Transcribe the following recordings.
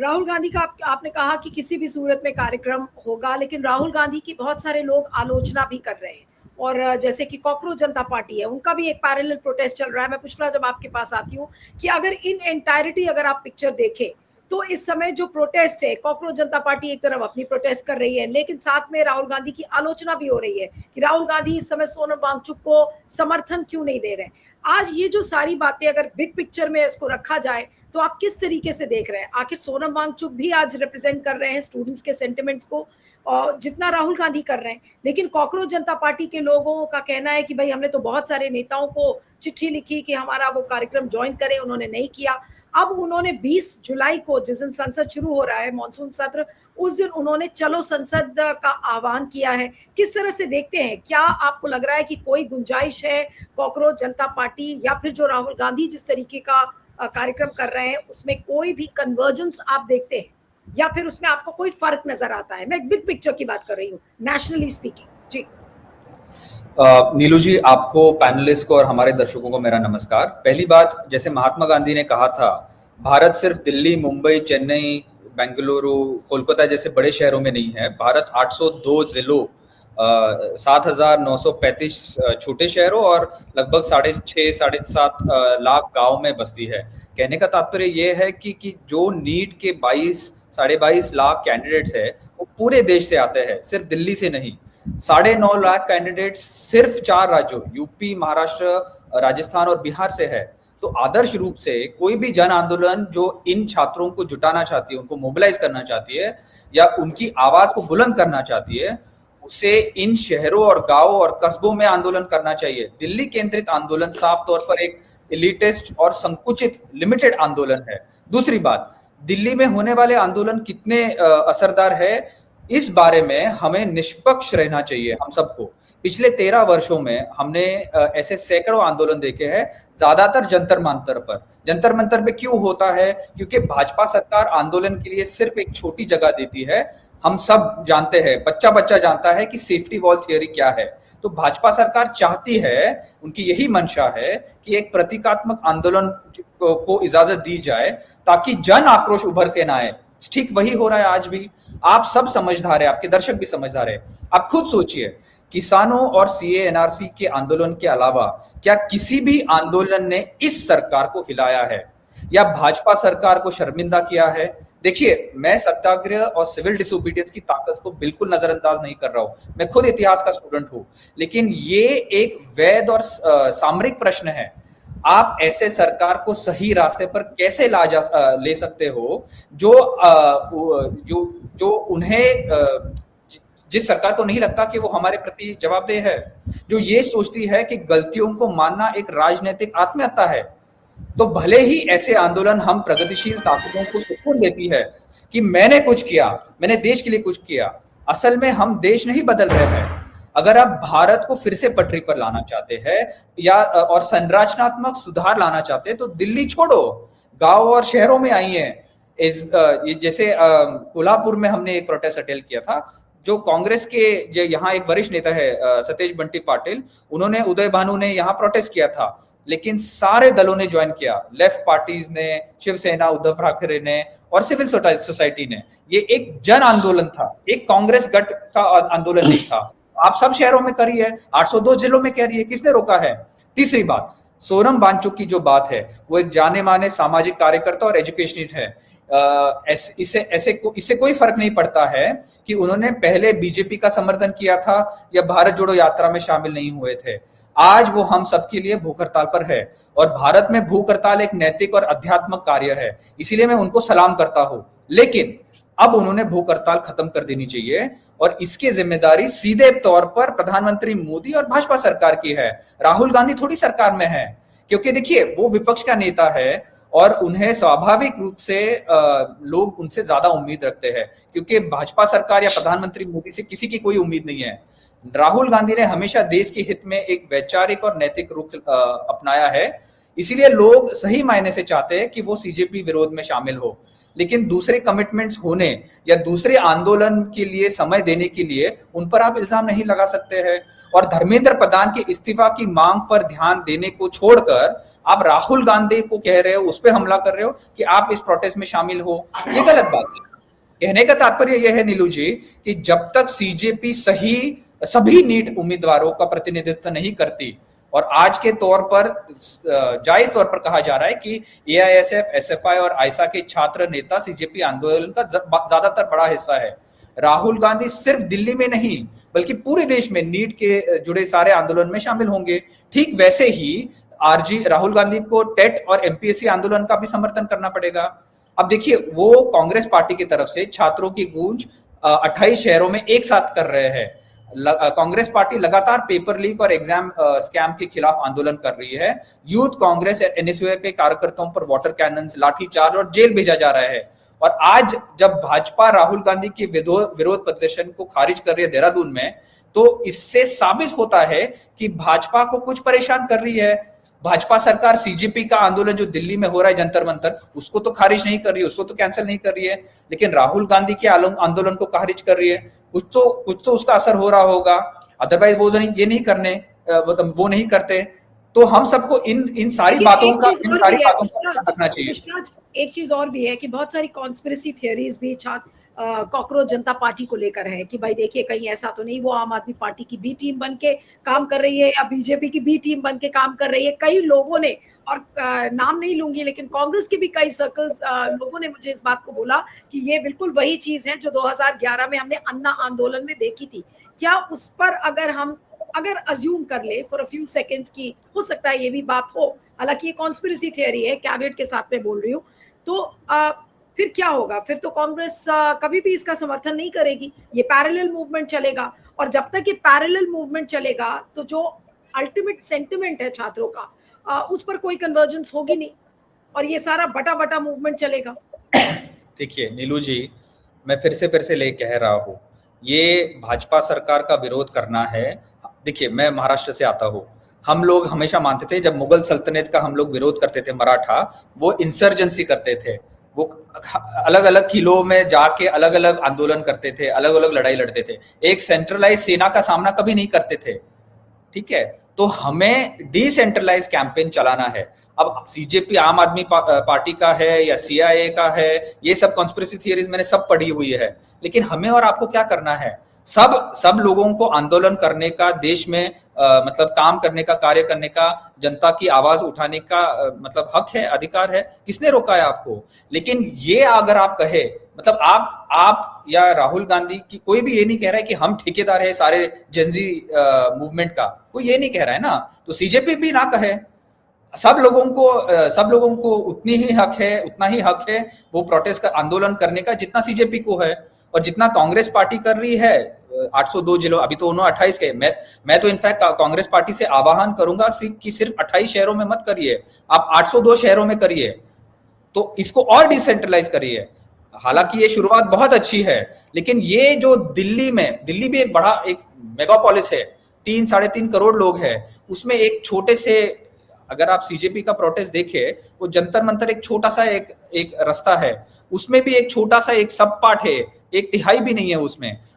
राहुल गांधी का आपने कहा कि किसी भी सूरत में कार्यक्रम होगा, लेकिन राहुल गांधी की बहुत सारे लोग आलोचना भी कर रहे हैं। और जैसे कि कॉकरोच जनता पार्टी है, उनका भी एक पैरेलल प्रोटेस्ट चल रहा है। मैं पुष्पा जब आपके पास आती हूँ कि अगर इन एंटायरिटी अगर आप पिक्चर देखें तो इस समय जो प्रोटेस्ट है, कॉकरोच जनता पार्टी एक तरफ अपनी प्रोटेस्ट कर रही है, लेकिन साथ में राहुल गांधी की आलोचना भी हो रही है कि राहुल गांधी इस समय सोनम वांगचुक को समर्थन क्यों नहीं दे रहे। आज ये जो सारी बातें अगर बिग पिक्चर में इसको रखा जाए तो आप किस तरीके से देख रहे हैं? आखिर सोनम वांगचुक भी आज रिप्रेजेंट कर रहे हैं स्टूडेंट्स के सेंटिमेंट्स को, और जितना राहुल गांधी कर रहे हैं, लेकिन कॉकरोच जनता पार्टी के लोगों का कहना है कि भाई हमने तो बहुत सारे नेताओं को चिट्ठी लिखी कि हमारा वो कार्यक्रम ज्वाइन करें, उन्होंने नहीं किया। अब उन्होंने 20 जुलाई को, जिस दिन संसद शुरू हो रहा है, मानसून सत्र, उस दिन उन्होंने चलो संसद का आह्वान किया है। किस तरह से देखते हैं? क्या आपको लग रहा है कि कोई गुंजाइश है कॉकरोच जनता पार्टी या फिर जो राहुल गांधी जिस तरीके का कार्यक्रम कर रहे हैं उसमें कोई भी कन्वर्जेंस आप देखते हैं, या फिर उसमें आपको कोई फर्क नजर आता है? मैं एक बिग पिक्चर की बात कर रही हूँ, नेशनली स्पीकिंग। जी नीलू जी, आपको, पैनलिस्ट को और हमारे दर्शकों को मेरा नमस्कार। पहली बात, जैसे महात्मा गांधी ने कहा था, भारत सिर्फ दिल्ली, मुंबई, चेन्नई, बेंगलुरु, कोलकाता जैसे बड़े शहरों में नहीं है। भारत 802 जिलों, 7,935 छोटे शहरों और लगभग 6.5-7 लाख गांव में बसती है। कहने का तात्पर्य यह है कि जो नीट के 22-22.5 लाख कैंडिडेट्स है वो पूरे देश से आते हैं, सिर्फ दिल्ली से नहीं। 9.5 लाख कैंडिडेट सिर्फ 4 राज्यों, यूपी, महाराष्ट्र, राजस्थान और बिहार से है। तो आदर्श रूप से कोई भी जन आंदोलन जो इन छात्रों को जुटाना चाहती है, उनको मोबिलाइज करना चाहती है या उनकी आवाज को बुलंद करना चाहती है, उसे इन शहरों और गांवों और कस्बों में आंदोलन करना चाहिए। दिल्ली केंद्रित आंदोलन साफ तौर पर एक एलिटिस्ट और संकुचित लिमिटेड आंदोलन है। दूसरी बात, दिल्ली में होने वाले आंदोलन कितने असरदार है, इस बारे में हमें निष्पक्ष रहना चाहिए हम सबको। पिछले 13 वर्षों में हमने ऐसे सैकड़ों आंदोलन देखे हैं, ज्यादातर जंतर मंतर पर। जंतर मंतर पे क्यों होता है? क्योंकि भाजपा सरकार आंदोलन के लिए सिर्फ एक छोटी जगह देती है। हम सब जानते हैं, बच्चा बच्चा जानता है कि सेफ्टी वॉल थियरी क्या है। तो भाजपा सरकार चाहती है, उनकी यही मंशा है कि एक प्रतीकात्मक आंदोलन को इजाजत दी जाए ताकि जन आक्रोश उभर के ना आए। ठीक वही हो रहा है आज भी। आप सब समझदार है, आपके दर्शक भी समझदार है। आप खुद सोचिए, किसानों और सीए एनआरसी के आंदोलन के अलावा क्या किसी भी आंदोलन ने इस सरकार को हिलाया है या भाजपा सरकार को शर्मिंदा किया है? देखिए, मैं सत्याग्रह और सिविल डिसोबीडियंस की ताकत को बिल्कुल नजरअंदाज नहीं कर रहा हूं। मैं खुद इतिहास का स्टूडेंट हूं, लेकिन ये एक वैध और सामरिक प्रश्न है। आप ऐसे सरकार को सही रास्ते पर कैसे ले सकते हो जो उन्हें, जिस सरकार को नहीं लगता कि वो हमारे प्रति जवाबदेह है, जो ये सोचती है कि गलतियों को मानना एक राजनीतिक आत्महत्या है। तो भले ही ऐसे आंदोलन हम प्रगतिशील ताकतों को सुकून देती है कि मैंने कुछ किया, मैंने देश के लिए कुछ किया, असल में हम देश नहीं बदल रहे हैं। अगर आप भारत को फिर से पटरी पर लाना चाहते हैं या और संरचनात्मक सुधार लाना चाहते हैं तो दिल्ली छोड़ो, गांव और शहरों में आइए। जैसे कोल्हापुर में हमने एक प्रोटेस्ट अटेंड किया था। जो कांग्रेस के जो यहाँ एक वरिष्ठ नेता है सतेज बंटी पाटिल, उन्होंने, उदय भानु ने यहाँ प्रोटेस्ट किया था, लेकिन सारे दलों ने ज्वाइन किया। लेफ्ट पार्टीज ने, शिवसेना, उद्धव ठाकरे ने और सिविल सोसाइटी ने। ये एक जन आंदोलन था, एक कांग्रेस गठ का आंदोलन नहीं था। आप सब शहरों में करिए, 802 जिलों में करिए, किसने रोका है? तीसरी बात, सोनम वांगचुक की जो बात है, वो एक जाने माने सामाजिक कार्यकर्ता और एजुकेशनिस्ट है। इससे कोई फर्क नहीं पड़ता है कि उन्होंने पहले बीजेपी का समर्थन किया था या भारत जोड़ो यात्रा में शामिल नहीं हुए थे। आज वो हम सबके लिए भूख हड़ताल पर है, और भारत में भूख हड़ताल एक नैतिक और आध्यात्मिक कार्य है, इसीलिए मैं उनको सलाम करता हूं। लेकिन अब उन्होंने भूख हड़ताल खत्म कर देनी चाहिए, और इसकी जिम्मेदारी सीधे तौर पर प्रधानमंत्री मोदी और भाजपा सरकार की है। राहुल गांधी थोड़ी सरकार में है, क्योंकि देखिए, वो विपक्ष का नेता है और उन्हें स्वाभाविक रूप से लोग उनसे ज्यादा उम्मीद रखते हैं, क्योंकि भाजपा सरकार या प्रधानमंत्री मोदी से किसी की कोई उम्मीद नहीं है। राहुल गांधी ने हमेशा देश के हित में एक वैचारिक और नैतिक रुख अपनाया है। इसीलिए लोग सही मायने से चाहते हैं कि वो सीजेपी विरोध में शामिल हो, लेकिन दूसरे कमिटमेंट्स होने या दूसरे आंदोलन के लिए समय देने के लिए उन पर आप इल्जाम नहीं लगा सकते हैं। और धर्मेंद्र प्रधान के इस्तीफा की मांग पर ध्यान देने को छोड़कर आप राहुल गांधी को कह रहे हो, उस पर हमला कर रहे हो कि आप इस प्रोटेस्ट में शामिल हो, ये गलत बात है। कहने का तात्पर्य यह है नीलू जी कि जब तक सीजेपी सभी नीट उम्मीदवारों का प्रतिनिधित्व नहीं करती, और आज के तौर पर जायज तौर पर कहा जा रहा है कि एआईएसएफ, एसएफआई और आयसा के छात्र नेता सीजेपी आंदोलन का ज्यादातर बड़ा हिस्सा है। राहुल गांधी सिर्फ दिल्ली में नहीं बल्कि पूरे देश में नीट के जुड़े सारे आंदोलन में शामिल होंगे। ठीक वैसे ही आरजी राहुल गांधी को टेट और एमपीएससी आंदोलन का भी समर्थन करना पड़ेगा। अब देखिए, वो कांग्रेस पार्टी की तरफ से छात्रों की गूंज 28 शहरों में एक साथ कर रहे हैं। कांग्रेस पार्टी लगातार पेपर लीक और एग्जाम स्कैम के खिलाफ आंदोलन कर रही है। यूथ कांग्रेस और एनएसयूआई के कार्यकर्ताओं पर वाटर कैनन्स, लाठीचार्ज और जेल भेजा जा रहा है। और आज जब भाजपा राहुल गांधी के विरोध प्रदर्शन को खारिज कर रही है देहरादून में, तो इससे साबित होता है कि भाजपा को कुछ परेशान कर रही है। भाजपा सरकार सीजेपी का आंदोलन जो दिल्ली में हो रहा है जंतर मंतर, उसको तो खारिज नहीं कर रही है, उसको तो कैंसिल नहीं कर रही है, लेकिन राहुल गांधी के आंदोलन को खारिज कर रही है। कुछ तो उसका असर हो रहा होगा, अदरवाइज वो ये नहीं करने, वो नहीं करते। तो हम सबको इन सारी बातों का रखना चाहिए। एक चीज और भी है कि बहुत सारी कॉन्स्पिरेसी थियरीज भी कॉकरोच जनता पार्टी को लेकर है कि भाई देखिए कहीं ऐसा तो नहीं वो आम आदमी पार्टी की बी टीम बन के काम कर रही है या बीजेपी की बी टीम बन के काम कर रही है। कई लोगों ने, और नाम नहीं लूंगी, लेकिन कांग्रेस के भी कई सर्कल्स लोगों ने मुझे इस बात को बोला कि ये बिल्कुल वही चीज है जो 2011 में हमने अन्ना आंदोलन में देखी थी। क्या उस पर अगर अज्यूम कर ले फॉर अ फ्यू सेकेंड्स की हो सकता है ये भी बात हो, हालांकि ये कॉन्स्पिरेसी थियरी है, कैविएट के साथ में बोल रही हूँ, तो फिर क्या होगा? फिर तो कांग्रेस कभी भी इसका समर्थन नहीं करेगी, ये पैरेलल मूवमेंट चलेगा। और जब तक ये पैरेलल मूवमेंट चलेगा तो जो अल्टीमेट सेंटिमेंट है छात्रों का, उस पर कोई कन्वर्जेंस होगी नहीं और ये सारा बटा बटा मूवमेंट चलेगा। देखिए नीलू जी, मैं फिर से ले कह रहा हूँ, ये भाजपा सरकार का विरोध करना है। देखिए, मैं महाराष्ट्र से आता हूँ। हम लोग हमेशा मानते थे, जब मुगल सल्तनत का हम लोग विरोध करते थे, मराठा, वो इंसर्जेंसी करते थे, वो अलग अलग किलों में जाके अलग अलग आंदोलन करते थे, अलग अलग लड़ाई लड़ते थे, एक सेंट्रलाइज सेना का सामना कभी नहीं करते थे। ठीक है, तो हमें डिसेंट्रलाइज कैंपेन चलाना है। अब सीजेपी आम आदमी पार्टी का है या सीआईए का है, ये सब कॉन्स्पिरेसी थियरीज मैंने सब पढ़ी हुई है, लेकिन हमें और आपको क्या करना है? सब लोगों को आंदोलन करने का, देश में मतलब काम करने का, कार्य करने का, जनता की आवाज उठाने का मतलब हक है, अधिकार है। किसने रोका है आपको? लेकिन ये अगर आप कहे, मतलब आप या राहुल गांधी की, कोई भी ये नहीं कह रहा है कि हम ठेकेदार है सारे जनजी मूवमेंट का, कोई ये नहीं कह रहा है ना। तो सीजेपी भी ना कहे, सब लोगों को उतना ही हक है वो प्रोटेस्ट का आंदोलन करने का जितना सीजेपी को है, और जितना कांग्रेस पार्टी कर रही है 802 जिलों, अभी तो उन्होंने 28 के, मैं तो इनफैक्ट कांग्रेस पार्टी से आह्वान करूंगा कि सिर्फ 28 शहरों में मत करिए, आप 802 शहरों में करिए, तो इसको और डिसेंट्रलाइज करिए। हालांकि ये शुरुआत बहुत अच्छी है, लेकिन ये जो दिल्ली भी एक बड़ा एक मेगापोलिस है, 3-3.5 करोड़ लोग हैं, उसमें एक छोटे से, अगर आप सीजेपी का प्रोटेस्ट देखें, वो जंतर मंतर एक छोटा सा एक रास्ता है, उसमें भी एक छोटा सा एक सब पार्ट है, 1/3 भी नहीं है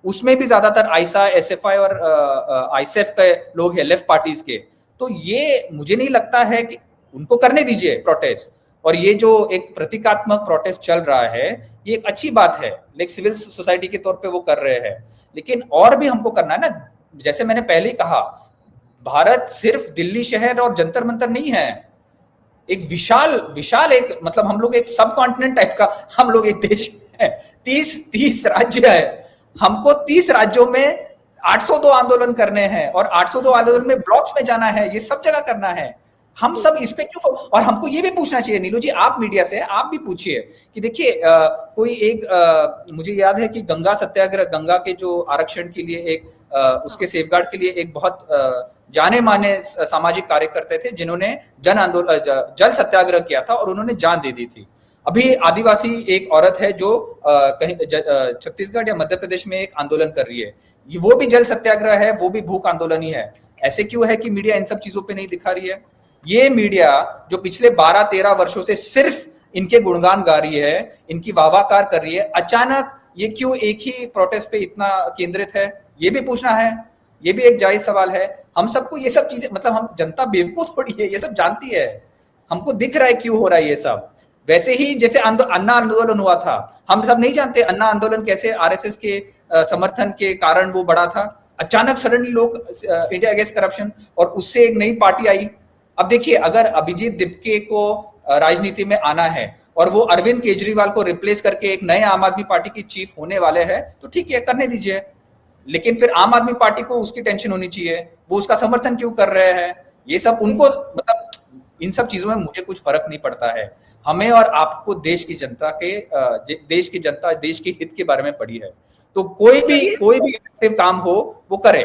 उसमें भी ज्यादातर आयसा, एसएफआई और आईसेफ के लोग हैं, लेफ्ट पार्टीज के। तो ये मुझे नहीं लगता है कि उनको करने दीजिए प्रोटेस्ट, और ये जो एक प्रतीकात्मक प्रोटेस्ट चल रहा है ये एक अच्छी बात है, लेकिन सिविल सोसाइटी के तौर पे वो कर रहे हैं, लेकिन और भी हमको करना है ना। जैसे मैंने पहले ही कहा, भारत सिर्फ दिल्ली शहर और जंतर मंतर नहीं है, एक विशाल एक, मतलब हम लोग एक सब कॉन्टिनेंट टाइप का हम लोग एक देश है, 30 राज्य है, हमको 30 राज्यों में 802 आंदोलन करने हैं, और 802 आंदोलन में ब्लॉक्स में जाना है, ये सब जगह करना है। हम सब इस पे क्यों? और हमको ये भी पूछना चाहिए नीलू जी, आप मीडिया से आप भी पूछिए कि देखिए कोई एक मुझे याद है कि गंगा सत्याग्रह, गंगा के जो आरक्षण के लिए एक उसके सेफगार्ड के लिए एक बहुत जाने माने सामाजिक कार्यकर्ता थे जिन्होंने जल सत्याग्रह किया था और उन्होंने जान दे दी थी। अभी आदिवासी एक औरत है जो कहीं छत्तीसगढ़ या मध्य प्रदेश में एक आंदोलन कर रही है, वो भी जल सत्याग्रह है, वो भी भूख आंदोलन ही है। ऐसे क्यों है कि मीडिया इन सब चीजों पे नहीं दिखा रही है? ये मीडिया जो पिछले 12-13 वर्षों से सिर्फ इनके गुणगान गा रही है, इनकी वाहवाकार कर रही है, अचानक ये क्यों एक ही प्रोटेस्ट पे इतना केंद्रित है, ये भी पूछना है। ये भी एक जायज सवाल है। हम सबको ये सब चीजें, मतलब हम जनता बेवकूफ थोड़ी है, ये सब जानती है, हमको दिख रहा है क्यों हो रहा है ये सब। वैसे ही जैसे अन्ना आंदोलन हुआ था, हम सब नहीं जानते अन्ना आंदोलन कैसे आरएसएस के समर्थन के कारण वो बढ़ा था। अचानक सडनली लोग इंडिया अगेंस्ट करप्शन, और उससे एक नई पार्टी आई। अब देखिए, अगर अभिजीत दिपके को राजनीति में आना है और वो अरविंद केजरीवाल को रिप्लेस करके एक नए आम आदमी पार्टी की चीफ होने वाले हैं, तो ठीक है, करने दीजिए। लेकिन फिर आम आदमी पार्टी को उसकी टेंशन होनी चाहिए, वो उसका समर्थन क्यों कर रहे हैं, ये सब उनको, मतलब इन सब चीजों में मुझे कुछ फर्क नहीं पड़ता है। हमें और आपको देश की जनता देश के हित के बारे में पड़ी है। तो कोई भी इफेक्टिव काम हो वो करे।